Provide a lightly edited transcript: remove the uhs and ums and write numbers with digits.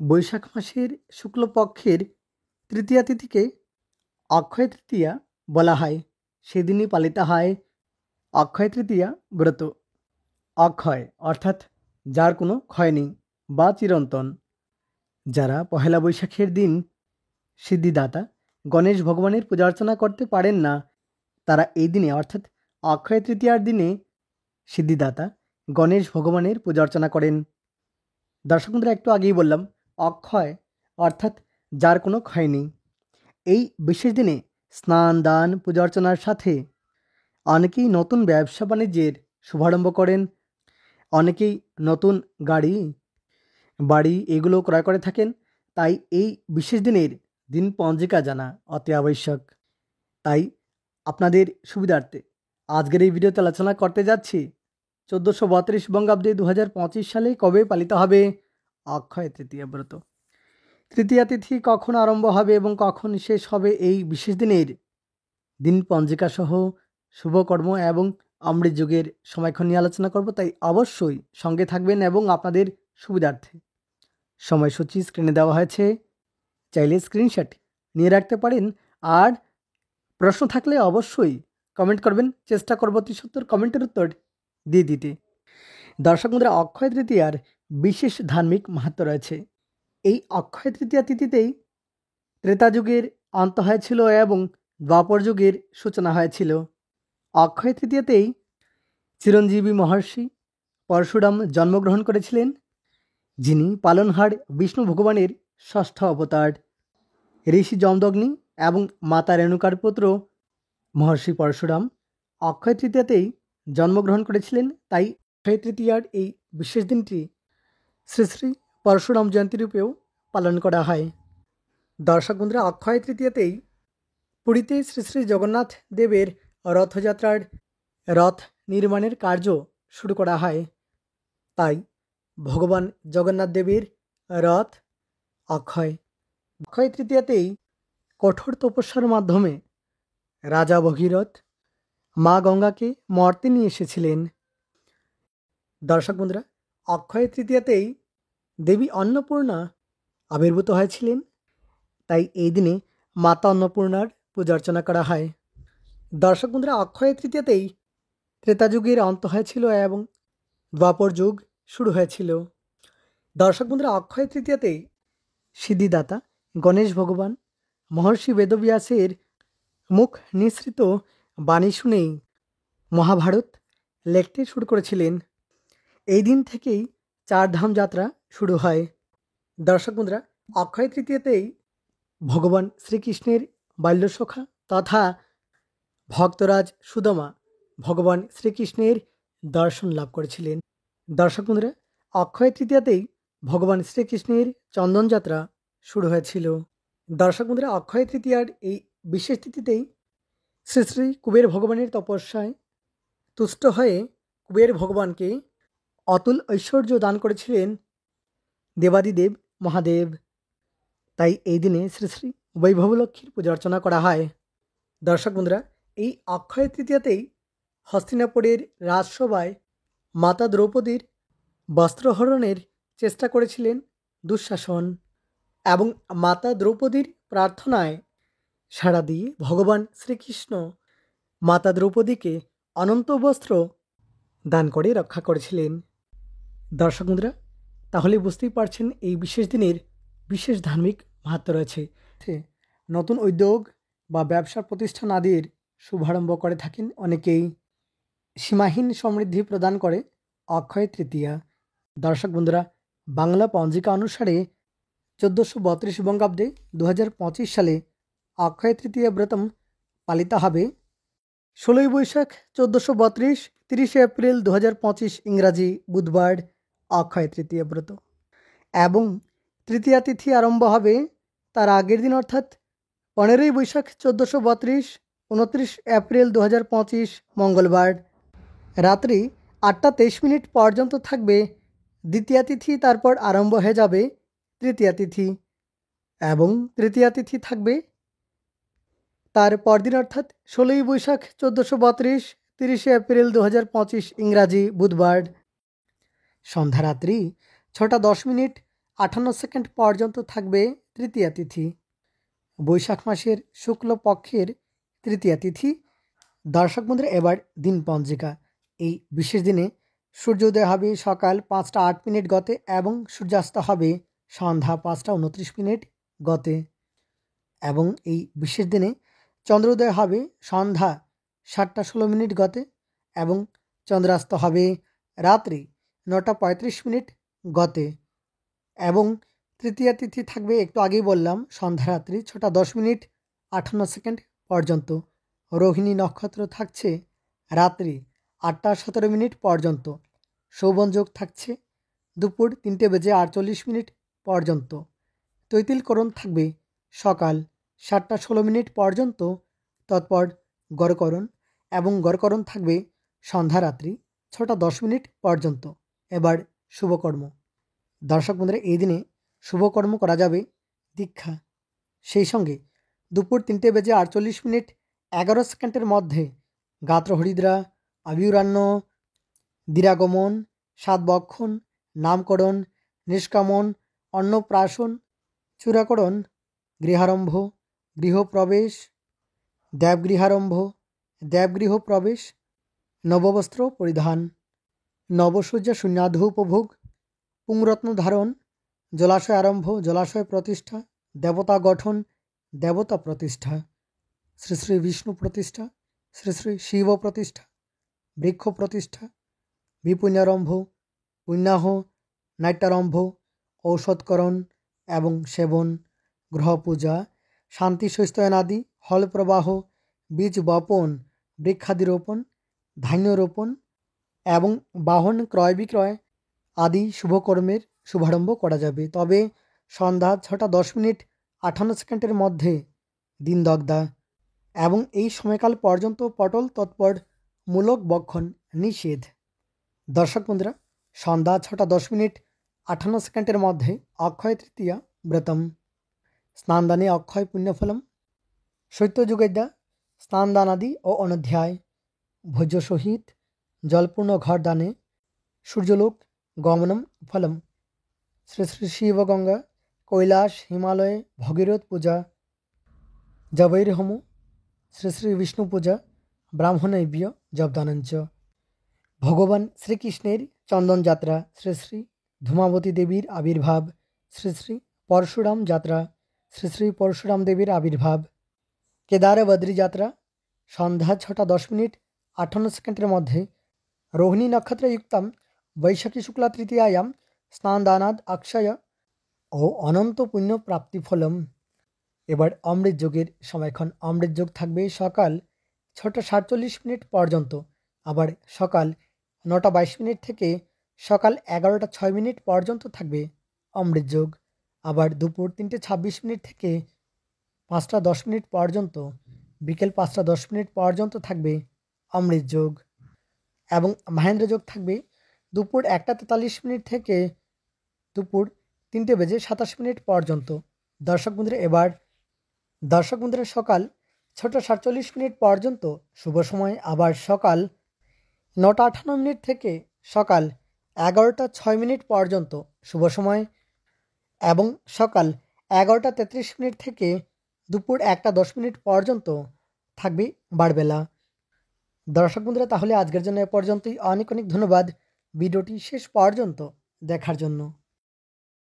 বৈশাখ মাসের শুক্লপক্ষের তৃতীয়া তিথিকে অক্ষয় তৃতীয়া বলা হয়। সেদিনই পালিত হয় অক্ষয় তৃতীয়া ব্রত। অক্ষয় অর্থাৎ যার কোনো ক্ষয় নেই বা চিরন্তন। যারা পহেলা বৈশাখের দিন সিদ্ধিদাতা গণেশ ভগবানের পূজা অর্চনা করতে পারেন না, তারা এই দিনে অর্থাৎ অক্ষয় তৃতীয়ার দিনে সিদ্ধিদাতা গণেশ ভগবানের পূজা অর্চনা করেন। দর্শক বন্ধুরা, একটু আগেই বললাম অক্ষয় অর্থাৎ যার কোনো ক্ষয় নেই। এই বিশেষ দিনে স্নান দান পূজা অর্চনার সাথে অনেকেই নতুন ব্যবসা বাণিজ্যের শুভারম্ভ করেন। অনেকেই নতুন গাড়ি বাড়ি এগুলো ক্রয় করে থাকেন। তাই এই বিশেষ দিনের দিন পঞ্জিকা জানা অতি আবশ্যক। তাই আপনাদের সুবিধার্থে আজকের এই ভিডিওতে আলোচনা করতে যাচ্ছি 1432 বঙ্গাব্দে 2025 সালে কবে পালিত হবে অক্ষয় তৃতীয়া ব্রত। তৃতীয়া তিথি কখন আরম্ভ হবে এবং কখন শেষ হবে, এই বিশেষ দিনের দিন পঞ্জিকা সহ শুভকর্ম এবং অমৃত যুগের সময়ক্ষণ নিয়ে আলোচনা করব। তাই অবশ্যই সঙ্গে থাকবেন এবং আপনাদের সুবিধার্থে সময়সূচি স্ক্রিনে দেওয়া হয়েছে, চাইলে স্ক্রিনশট নিয়ে রাখতে পারেন। আর প্রশ্ন থাকলে অবশ্যই কমেন্ট করবেন, চেষ্টা করব 73 কমেন্টের উত্তর দিয়ে দিতে। দর্শক বন্ধুরা, অক্ষয় তৃতীয়ার বিশেষ ধার্মিক মাহাত্ম্য রয়েছে। এই অক্ষয় তৃতীয়া তিথিতেই ত্রেতা যুগের অন্ত হয়েছিল এবং দ্বাপর যুগের সূচনা হয়েছিল। অক্ষয় তৃতীয়াতেই চিরঞ্জীবী মহর্ষি পরশুরাম জন্মগ্রহণ করেছিলেন, যিনি পালনহার বিষ্ণু ভগবানের ষষ্ঠ অবতার। ঋষি যমদগ্নি এবং মাতা রেণুকার পুত্র মহর্ষি পরশুরাম অক্ষয় তৃতীয়াতেই জন্মগ্রহণ করেছিলেন। তাই অক্ষয় তৃতীয়ার এই বিশেষ দিনটি শ্রী শ্রী পরশুরাম জয়ন্তী রূপেও পালন করা হয়। দর্শক বন্ধুরা, অক্ষয় তৃতীয়াতেই পুরীতে শ্রী শ্রী জগন্নাথ দেবের রথযাত্রার রথ নির্মাণের কার্য শুরু করা হয়। তাই ভগবান জগন্নাথ দেবের রথ অক্ষয় তৃতীয়াতেই কঠোর তপস্যার মাধ্যমে রাজা ভগীরথ মা গঙ্গাকে মর্তে নিয়ে এসেছিলেন। দর্শক বন্ধুরা, অক্ষয় তৃতীয়াতেই দেবী অন্নপূর্ণা আবির্ভূত হয়েছিলেন। তাই এই দিনে মাতা অন্নপূর্ণার পূজা অর্চনা করা হয়। দর্শক বন্ধুরা, অক্ষয় তৃতীয়াতেই ত্রেতা যুগের অন্ত হয়েছিল এবং দ্বাপর যুগ শুরু হয়েছিল। দর্শক বন্ধুরা, অক্ষয় তৃতীয়াতেই সিদ্ধিদাতা গণেশ ভগবান মহর্ষি বেদব্যাসের মুখ নিঃসৃত বাণী শুনেই মহাভারত লিখতে শুরু করেছিলেন। এই দিন থেকেই চারধাম যাত্রা শুরু হয়। দর্শক বন্ধুরা, অক্ষয় তৃতীয়াতেই ভগবান শ্রীকৃষ্ণের বাল্যসখা তথা ভক্তরাজ সুদামা ভগবান শ্রীকৃষ্ণের দর্শন লাভ করেছিলেন। দর্শক বন্ধুরা, অক্ষয় তৃতীয়াতেই ভগবান শ্রীকৃষ্ণের চন্দনযাত্রা শুরু হয়েছিল। দর্শক বন্ধুরা, অক্ষয় তৃতীয়ার এই বিশেষ তিথিতেই শ্রী শ্রী কুবের ভগবানের তপস্যায় তুষ্ট হয়ে কুবের ভগবানকে অতুল ঐশ্বর্য দান করেছিলেন দেবাদিদেব মহাদেব। তাই এই দিনে শ্রী শ্রী বৈভবলক্ষ্মীর পূজা অর্চনা করা হয়। দর্শক বন্ধুরা, এই অক্ষয় তৃতীয়াতেই হস্তিনাপুরের রাজসভায় মাতা দ্রৌপদীর বস্ত্রহরণের চেষ্টা করেছিলেন দুঃশাসন, এবং মাতা দ্রৌপদীর প্রার্থনায় সাড়া দিয়ে ভগবান শ্রীকৃষ্ণ মাতা দ্রৌপদীকে অনন্ত বস্ত্র দান করে রক্ষা করেছিলেন। দর্শক বন্ধুরা, তাহলে বুঝতেই পারছেন এই বিশেষ দিনের বিশেষ ধার্মিক মাহাত্ম্য রয়েছে। নতুন উদ্যোগ বা ব্যবসা প্রতিষ্ঠান আদির শুভারম্ভ করে থাকেন অনেকেই। সীমাহীন সমৃদ্ধি প্রদান করে অক্ষয় তৃতীয়া। দর্শক বন্ধুরা, বাংলা পঞ্জিকা অনুসারে 1432 বঙ্গাব্দে 2025 সালে অক্ষয় তৃতীয়া ব্রতম পালিত হবে 16 বৈশাখ 1432, 30 এপ্রিল 2025 ইংরাজি বুধবার অক্ষয় তৃতীয়া ব্রত, এবং তৃতীয়া তিথি আরম্ভ হবে তার আগের দিন অর্থাৎ 15 বৈশাখ 1432, 29 এপ্রিল 2025 মঙ্গলবার রাত্রি 8:23 পর্যন্ত থাকবে দ্বিতীয়া তিথি। তারপর আরম্ভ হয়ে যাবে তৃতীয়া তিথি, এবং তৃতীয়া তিথি থাকবে তার পরদিন অর্থাৎ 16 বৈশাখ 1432, 30 এপ্রিল 2025 ইংরাজি বুধবার সন্ধ্যা রাত্রি 6:10 58 পর্যন্ত থাকবে তৃতীয়া তিথি। বৈশাখ মাসের শুক্লপক্ষের তৃতীয়া তিথি। দর্শক বন্ধুরা, এবার দিন পঞ্জিকা। এই বিশেষ দিনে সূর্যোদয় হবে সকাল 5টা 8 মিনিট গতে এবং সূর্যাস্ত হবে সন্ধ্যা 5টা 29 মিনিট গতে। এবং এই বিশেষ দিনে চন্দ্রোদয় হবে সন্ধ্যা 7টা 16 মিনিট গতে এবং চন্দ্রাস্ত হবে রাত্রি 9টা 35 মিনিট গতে। এবং তৃতীয়া তিথি থাকবে, একটু আগেই বললাম, সন্ধ্যা রাত্রি 6টা 10 মিনিট 58 পর্যন্ত। রোহিণী নক্ষত্র থাকছে রাত্রি 8টা 17 মিনিট পর্যন্ত। শোভন যোগ থাকছে দুপুর 3টা 48 মিনিট পর্যন্ত। তৈতিলকরণ থাকবে সকাল 7টা 16 মিনিট পর্যন্ত। তৎপর গড়করণ এবং গড়করণ থাকবে সন্ধ্যা রাত্রি 6টা 10 মিনিট পর্যন্ত। এবার শুভকর্ম। দর্শক বন্ধুরা, এই দিনে শুভকর্ম করা যাবে দীক্ষা। সেই সঙ্গে দুপুর 3টা 48 মিনিট 11 মধ্যে গাত্রহরিদ্রা, আবিরান্ন, দিরাগমন, সাতবক্ষণ, নামকরণ, নিষ্কামন, অন্নপ্রাশন, চূড়াকরণ, গৃহারম্ভ, গৃহপ্রবেশ, দেবগৃহারম্ভ, দেবগৃহ প্রবেশ, নববস্ত্র পরিধান, নবসজ্জা শূন্যাধ উপভোগ, পুংরত্ন ধারণ, জলাশয় আরম্ভ, জলাশয় প্রতিষ্ঠা, দেবতা গঠন, দেবতা প্রতিষ্ঠা, শ্রী শ্রী বিষ্ণু প্রতিষ্ঠা, শ্রী শ্রী শিব প্রতিষ্ঠা, বৃক্ষ প্রতিষ্ঠা, বিপুণ্যারম্ভ, পুণ্যাহ, নাট্যারম্ভ, ঔষধকরণ এবং সেবন, গ্রহ পূজা, শান্তি শৈস্তয়নাদি, হল প্রবাহ, বীজ বপন, বৃক্ষাদি রোপণ, ধান্য রোপণ এবং বাহন ক্রয় বিক্রয় আদি শুভকর্মের শুভারম্ভ করা যাবে। তবে সন্ধ্যা 6টা 10 মিনিট 58 মধ্যে দিন দগ্ধা এবং এই সময়কাল পর্যন্ত পটল তৎপর মূলক বক্ষণ নিষেধ। দর্শক বন্ধুরা, সন্ধ্যা 6টা 10 মিনিট 58 মধ্যে অক্ষয় তৃতীয়া ব্রতম। স্নানদানে অক্ষয় পুণ্যফলম, শৈত্যযুগেদ্যা স্নানদানাদি ও অনধ্যায়, ভোজ্য সহিত জলপূর্ণ ঘর দানে সূর্যলোক গমনম ফলম। শ্রী শ্রী শিবগঙ্গা, কৈলাস, হিমালয়ে ভগীরথ পূজা, জবৈর্হোম, শ্রী শ্রী বিষ্ণু পূজা, ব্রাহ্মণৈব্য জবদানঞ্চ। ভগবান শ্রীকৃষ্ণের চন্দন যাত্রা, শ্রী শ্রী ধূমাবতী দেবীর আবির্ভাব, শ্রী শ্রী পরশুরাম যাত্রা, শ্রী শ্রী পরশুরাম দেবীর আবির্ভাব, কেদার বদ্রী যাত্রা। সন্ধ্যা 6টা 10 মিনিট 58 মধ্যে রোহিণী নক্ষত্রযুক্তাম বৈশাখী শুক্লা তৃতীয়ায়াম স্নানদানাদ অক্ষয় ও অনন্ত পুণ্য প্রাপ্তি ফলম। এবার অমৃত যোগের সময়ক্ষণ। অমৃত যোগ থাকবে সকাল 6টা 47 মিনিট পর্যন্ত, আবার সকাল 9টা 22 মিনিট থেকে সকাল 11টা 6 মিনিট পর্যন্ত থাকবে অমৃত যোগ। আবার দুপুর 3টে 26 মিনিট থেকে 5টা 10 মিনিট পর্যন্ত, বিকেল 5টা 10 মিনিট পর্যন্ত থাকবে অমৃত যোগ। এবং মহেন্দ্র যোগ থাকবে দুপুর 1টা 43 মিনিট থেকে দুপুর 3টে 27 মিনিট পর্যন্ত। দর্শক বন্ধুরা, সকাল 6টা 47 মিনিট পর্যন্ত শুভ সময়। আবার সকাল 9টা 58 মিনিট থেকে সকাল 11টা 6 মিনিট পর্যন্ত শুভ সময় এবং সকাল 11টা 33 মিনিট থেকে দুপুর 1টা 10 মিনিট পর্যন্ত থাকবে বারবেলা। দর্শক বন্ধুরা, তাহলে আজকের জন্য এ পর্যন্তই। অনেক অনেক ধন্যবাদ ভিডিওটি শেষ পর্যন্ত দেখার জন্য।